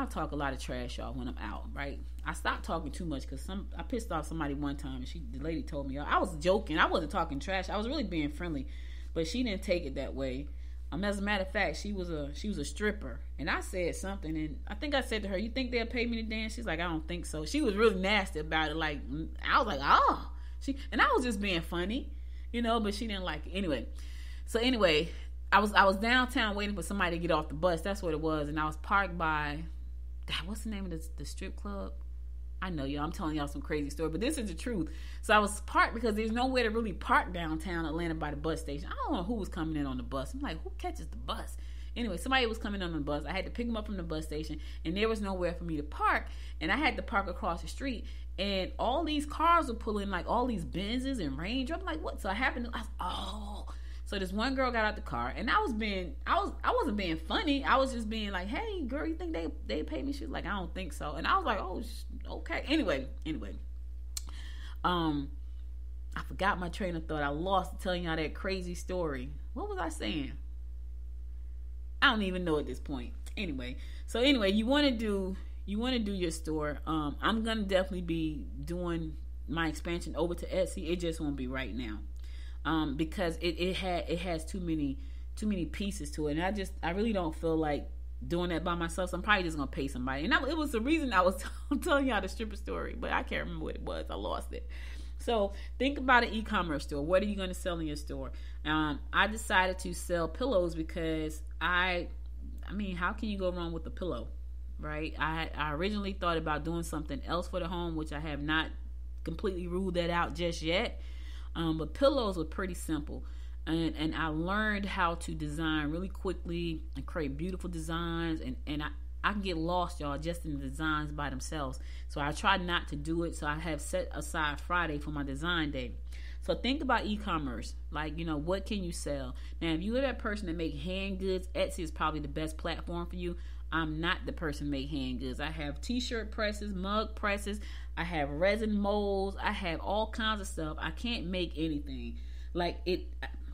talk a lot of trash, y'all, when I'm out, right? I stopped talking too much because I pissed off somebody one time, and the lady told me, I was joking. I wasn't talking trash. I was really being friendly, but she didn't take it that way. As a matter of fact, she was a stripper, and I said something, and I think I said to her, "You think they'll pay me to dance?" She's like, "I don't think so." She was really nasty about it. Like I was like, "Oh," and I was just being funny, but she didn't like it anyway. So anyway, I was downtown waiting for somebody to get off the bus. That's what it was, and I was parked by, God, what's the name of the strip club? I know y'all, I'm telling y'all some crazy story, but this is the truth. So I was parked because there's nowhere to really park downtown Atlanta by the bus station. I don't know who was coming in on the bus. I'm like, who catches the bus? Anyway, somebody was coming on the bus. I had to pick them up from the bus station, and there was nowhere for me to park, and I had to park across the street, and all these cars were pulling, like all these Benzes and Range. I'm like, what? So I was, oh. So this one girl got out the car, and I wasn't being funny. I was just being like, hey, girl, you think they pay me? She was like, I don't think so. And I was like, oh, okay. Anyway. I forgot my train of thought. I lost telling y'all that crazy story. What was I saying? I don't even know at this point. Anyway, you want to do your store. I'm going to definitely be doing my expansion over to Etsy. It just won't be right now. Because it has too many pieces to it, and I really don't feel like doing that by myself. So I'm probably just gonna pay somebody. And it was the reason I was telling y'all the stripper story, but I can't remember what it was. I lost it. So think about an e-commerce store. What are you gonna sell in your store? I decided to sell pillows because I mean, how can you go wrong with a pillow, right? I originally thought about doing something else for the home, which I have not completely ruled that out just yet. But pillows were pretty simple, and I learned how to design really quickly and create beautiful designs, and I can get lost, y'all, just in the designs by themselves. So I try not to do it. So I have set aside Friday for my design day. So think about e-commerce, like, what can you sell? Now, if you're that person that make hand goods, Etsy is probably the best platform for you. I'm not the person to make hand goods. I have t-shirt presses, mug presses. I have resin molds. I have all kinds of stuff. I can't make anything. Like it,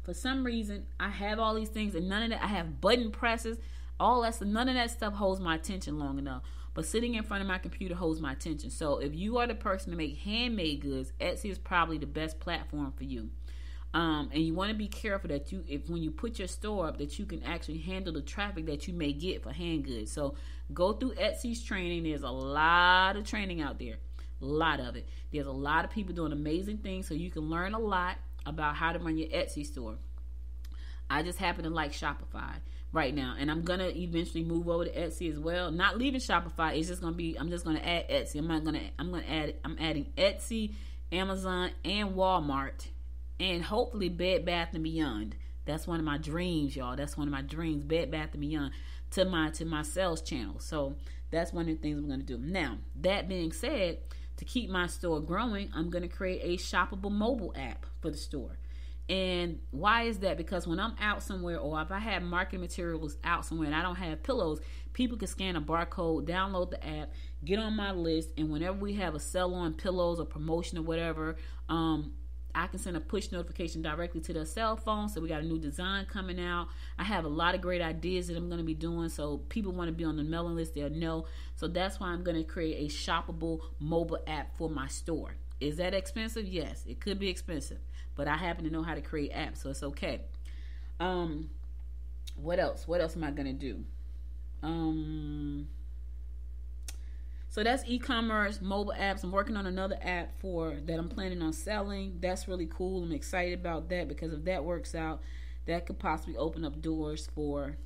for some reason, I have all these things and none of that. I have button presses. All that stuff, none of that stuff holds my attention long enough. But sitting in front of my computer holds my attention. So if you are the person to make handmade goods, Etsy is probably the best platform for you. And you want to be careful that when you put your store up, that you can actually handle the traffic that you may get for hand goods. So go through Etsy's training. There's a lot of training out there. A lot of it. There's a lot of people doing amazing things, so you can learn a lot about how to run your Etsy store. I just happen to like Shopify right now, and I'm gonna eventually move over to Etsy as well. Not leaving Shopify. It's just gonna be. I'm just gonna add Etsy. I'm adding Etsy, Amazon, and Walmart, and hopefully Bed Bath & Beyond. That's one of my dreams, y'all. That's one of my dreams. Bed Bath & Beyond to my sales channel. So that's one of the things I'm gonna do. Now, that being said, to keep my store growing, I'm gonna create a shoppable mobile app for the store. And why is that? Because when I'm out somewhere, or if I have marketing materials out somewhere and I don't have pillows, people can scan a barcode, download the app, get on my list, and whenever we have a sell on pillows or promotion or whatever, I can send a push notification directly to their cell phone. So we got a new design coming out. I have a lot of great ideas that I'm going to be doing. So people want to be on the mailing list, they'll know. So that's why I'm going to create a shoppable mobile app for my store. Is that expensive? Yes, it could be expensive, but I happen to know how to create apps, so it's okay. What else? What else am I going to do? So that's e-commerce, mobile apps. I'm working on another app that I'm planning on selling. That's really cool. I'm excited about that, because if that works out, that could possibly open up doors for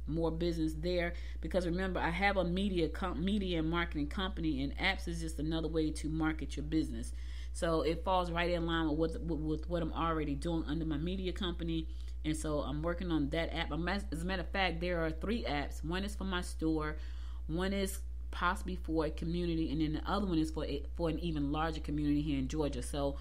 more business there. Because remember, I have a media and marketing company, and apps is just another way to market your business. So it falls right in line with what I'm already doing under my media company. And so I'm working on that app. As a matter of fact, there are 3 apps. One is for my store, one is possibly for a community, and then the other one is for an even larger community here in Georgia. So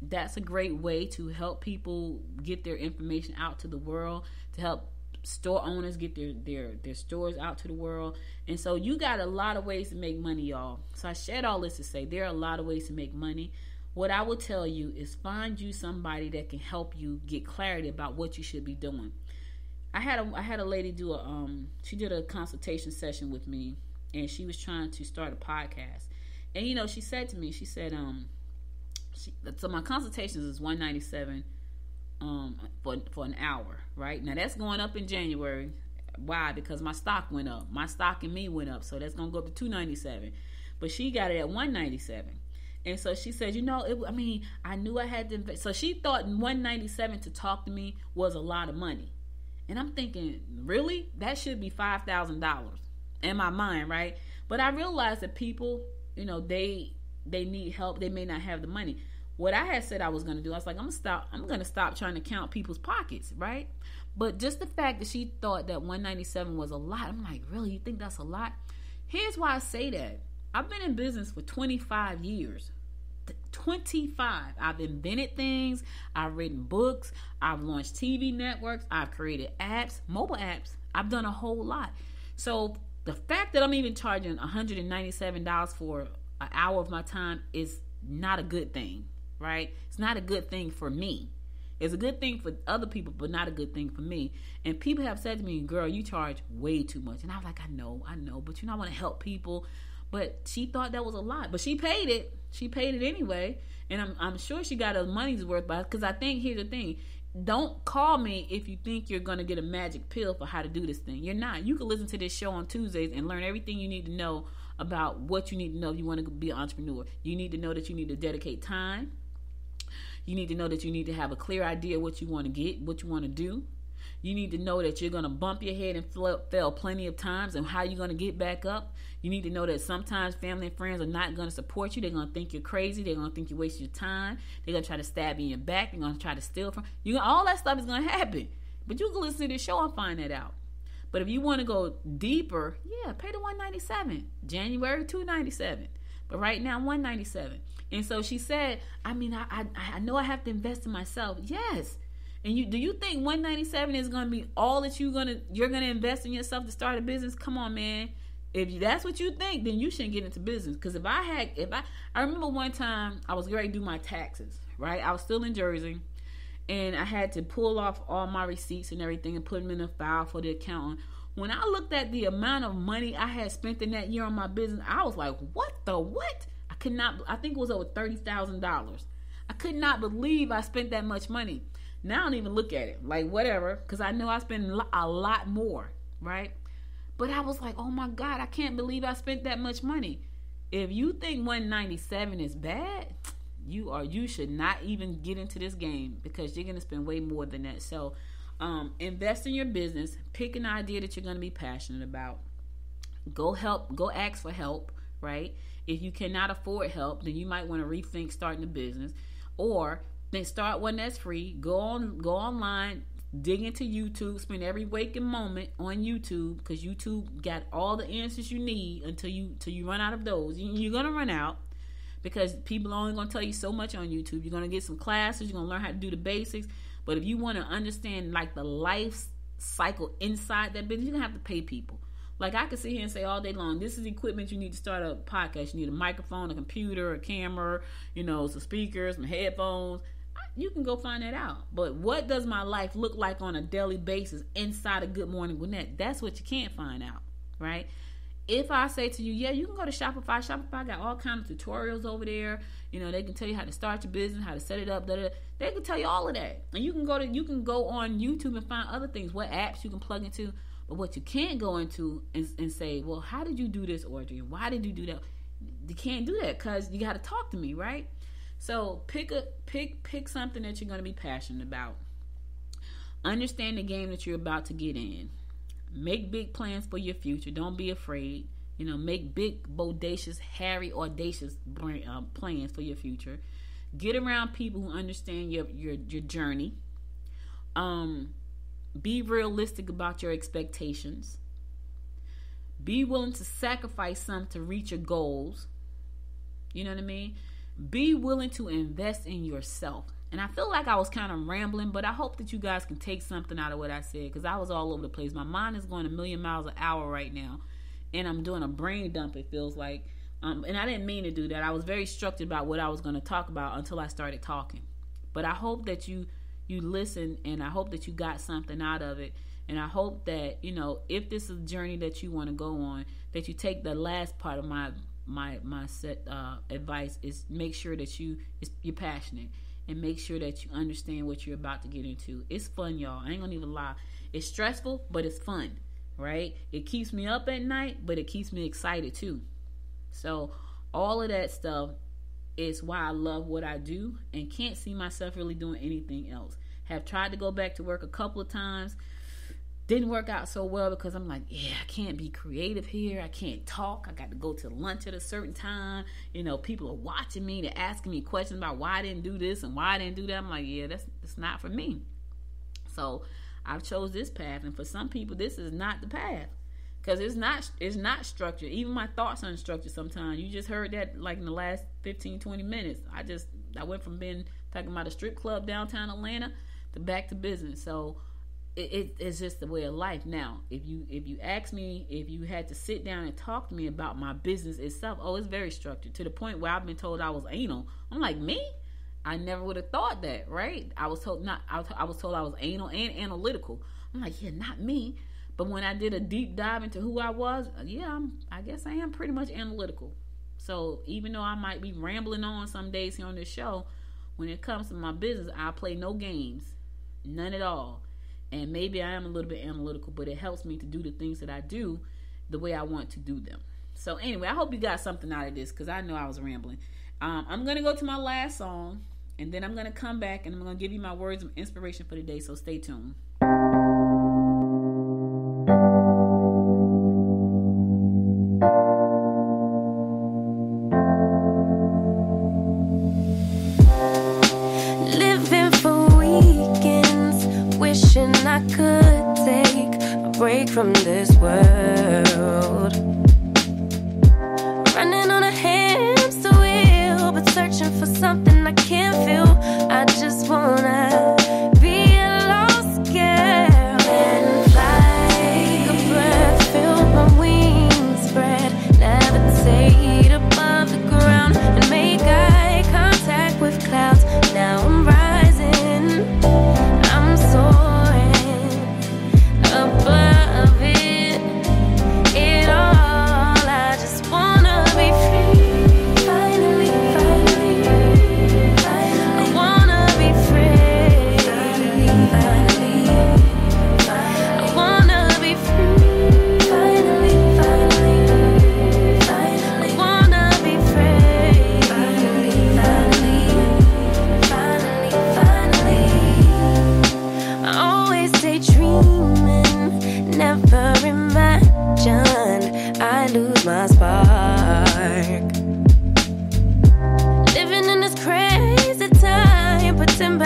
that's a great way to help people get their information out to the world, to help store owners get their stores out to the world. And so you got a lot of ways to make money, y'all. So I shared all this to say there are a lot of ways to make money. What I will tell you is find you somebody that can help you get clarity about what you should be doing. I had a lady do she did a consultation session with me, and she was trying to start a podcast. And she said to me, she said, so my consultations is $197 for an hour, right? Now that's going up in January. Why? Because my stock went up. My stock and me went up, so that's gonna go up to $297. But she got it at $197. And so she said, I knew I had to invest. So she thought $197 to talk to me was a lot of money. And I'm thinking, really? That should be $5,000 in my mind, right? But I realized that people, they need help. They may not have the money. What I had said I was going to do, I was like, I'm going to stop trying to count people's pockets, right? But just the fact that she thought that $197 was a lot, I'm like, really? You think that's a lot? Here's why I say that. I've been in business for 25 years. 25. I've invented things. I've written books. I've launched TV networks. I've created apps, mobile apps. I've done a whole lot. So the fact that I'm even charging $197 for an hour of my time is not a good thing, right? It's not a good thing for me. It's a good thing for other people, but not a good thing for me. And people have said to me, girl, you charge way too much. And I was like, I know, but I want to help people. But she thought that was a lot. But she paid it. She paid it anyway. And I'm sure she got her money's worth by it. Because I think, here's the thing. Don't call me if you think you're going to get a magic pill for how to do this thing. You're not. You can listen to this show on Tuesdays and learn everything you need to know about what you need to know if you want to be an entrepreneur. You need to know that you need to dedicate time. You need to know that you need to have a clear idea what you want to get, what you want to do. You need to know that you're going to bump your head and fail plenty of times, and how you're going to get back up. You need to know that sometimes family and friends are not going to support you. They're going to think you're crazy. They're going to think you're wasting your time. They're going to try to stab you in your back. They're going to try to steal from you. All that stuff is going to happen. But you can listen to this show and find that out. But if you want to go deeper, pay the $197. January $297. But right now, $197. And so she said, I know I have to invest in myself. Yes. And do you think $197 is gonna be all that you're gonna invest in yourself to start a business? Come on, man. If that's what you think, then you shouldn't get into business. Because I remember one time I was ready to do my taxes, right? I was still in Jersey, and I had to pull off all my receipts and everything and put them in a file for the accountant. When I looked at the amount of money I had spent in that year on my business, I was like, what? I think it was over $30,000. I could not believe I spent that much money. Now I don't even look at it. Like, whatever. Because I know I spent a lot more, right? But I was like, oh my God, I can't believe I spent that much money. If you think $197 is bad, you should not even get into this game, because you're going to spend way more than that. So invest in your business. Pick an idea that you're going to be passionate about. Go ask for help, right? If you cannot afford help, then you might want to rethink starting a business, or then start one that's free. Go online, dig into YouTube, spend every waking moment on YouTube, because YouTube got all the answers you need until you run out of those. You're gonna run out, because people are only gonna tell you so much on YouTube. You're gonna get some classes, you're gonna learn how to do the basics, but if you want to understand like the life cycle inside that business, you're gonna have to pay people. Like, I could sit here and say all day long, this is equipment you need to start a podcast. You need a microphone, a computer, a camera, some speakers, some headphones. You can go find that out. But what does my life look like on a daily basis inside of Good Morning Gwinnett? That's what you can't find out, right? If I say to you, yeah, you can go to Shopify. Shopify got all kinds of tutorials over there. They can tell you how to start your business, how to set it up. They can tell you all of that. And you can go on YouTube and find other things, what apps you can plug into. But what you can't go into and say, well, how did you do this, Audrey? Why did you do that? You can't do that, because you got to talk to me, right? So pick something that you're going to be passionate about. Understand the game that you're about to get in. Make big plans for your future. Don't be afraid. Make big, bodacious, hairy, audacious plans for your future. Get around people who understand your journey. Be realistic about your expectations. Be willing to sacrifice some to reach your goals. You know what I mean? Be willing to invest in yourself. And I feel like I was kind of rambling, but I hope that you guys can take something out of what I said, because I was all over the place. My mind is going a million miles an hour right now, and I'm doing a brain dump, it feels like. And I didn't mean to do that. I was very structured about what I was going to talk about until I started talking. But I hope that you listen, and I hope that you got something out of it. And I hope that, if this is a journey that you want to go on, that you take the last part of my set advice is make sure that you're passionate, and make sure that you understand what you're about to get into. It's fun, y'all. I ain't gonna even lie. It's stressful, but it's fun, right? It keeps me up at night, but it keeps me excited too. So all of that stuff is why I love what I do, and can't see myself really doing anything else. Have tried to go back to work a couple of times. Didn't work out so well, because I'm like, yeah, I can't be creative here. I can't talk. I got to go to lunch at a certain time. People are watching me. They're asking me questions about why I didn't do this and why I didn't do that. I'm like, yeah, that's not for me. So I've chose this path. And for some people, this is not the path, because it's not structured. Even my thoughts are unstructured sometimes. You just heard that like in the last 15, 20 minutes. I went from talking about a strip club downtown Atlanta to back to business. So it's just the way of life. Now, if you ask me, if you had to sit down and talk to me about my business itself, it's very structured, to the point where I've been told I was anal. I'm like, me? I never would have thought that, right? I was told I was anal and analytical. I'm like, yeah, not me. But when I did a deep dive into who I was, I guess I am pretty much analytical. So even though I might be rambling on some days here on this show, when it comes to my business, I play no games, none at all. And maybe I am a little bit analytical, but it helps me to do the things that I do the way I want to do them. So anyway, I hope you got something out of this, because I know I was rambling. I'm going to go to my last song, and then I'm going to come back, and I'm going to give you my words of inspiration for the day, so stay tuned. I could take a break from this world, running on a hamster wheel, but searching for something I can't feel. I just wanna be alive.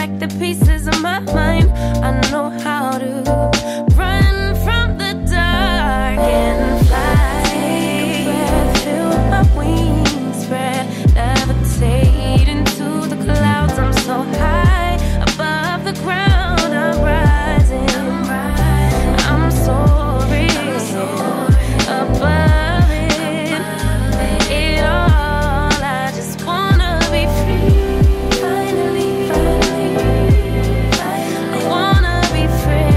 back the pieces of my mind. I know how to run from the dark and fly. Take a breath, feel my wings spread, levitate into the clouds. I'm so high above the ground. I'm rising. I'm soaring above it. It all. I just wanna be free. Finally, I wanna be free.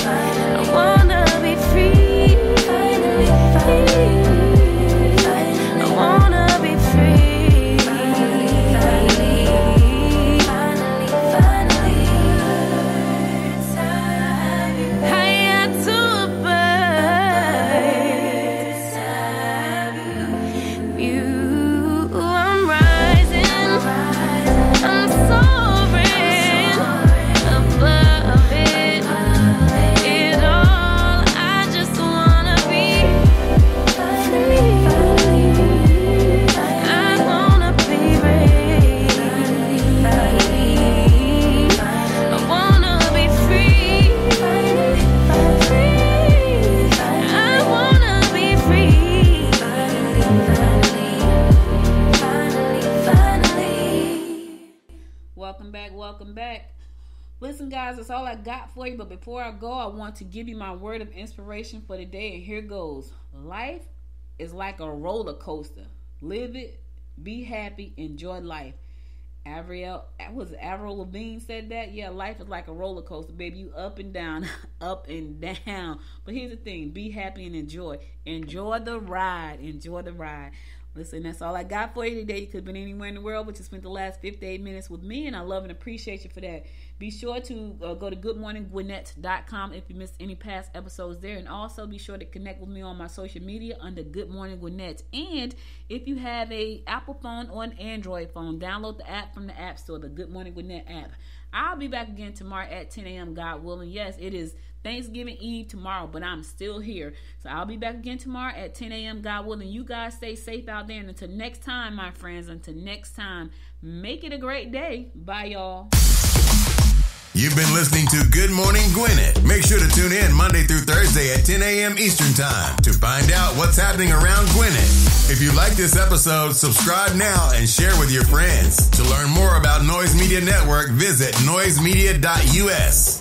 I wanna be free. I wanna be free. Higher to a bird. You, I'm rising. I'm soaring above it. It all. I just wanna be free. I wanna be free. I wanna be free. I wanna be free. Welcome back. Listen, guys, that's all I got for you. But before I go, I want to give you my word of inspiration for the day. And here goes. Life is like a roller coaster. Live it, be happy, enjoy life. Avril Lavigne said that. Yeah, life is like a roller coaster, baby. You up and down, up and down. But here's the thing: be happy and enjoy. Enjoy the ride. Enjoy the ride. Listen, that's all I got for you today. You could have been anywhere in the world, but you spent the last 58 minutes with me, and I love and appreciate you for that. Be sure to go to goodmorninggwinnett.com if you missed any past episodes there, and also be sure to connect with me on my social media under Good Morning Gwinnett. And if you have a Apple phone or an Android phone, download the app from the App Store, the Good Morning Gwinnett app. I'll be back again tomorrow at 10 a.m. God willing. Yes, it is Thanksgiving Eve tomorrow, but I'm still here. So I'll be back again tomorrow at 10 a.m. God willing. You guys stay safe out there. And until next time, my friends, until next time, make it a great day. Bye, y'all. You've been listening to Good Morning Gwinnett. Make sure to tune in Monday through Thursday at 10 a.m. Eastern Time to find out what's happening around Gwinnett. If you like this episode, subscribe now and share with your friends. To learn more about Noise Media Network, visit noisemedia.us.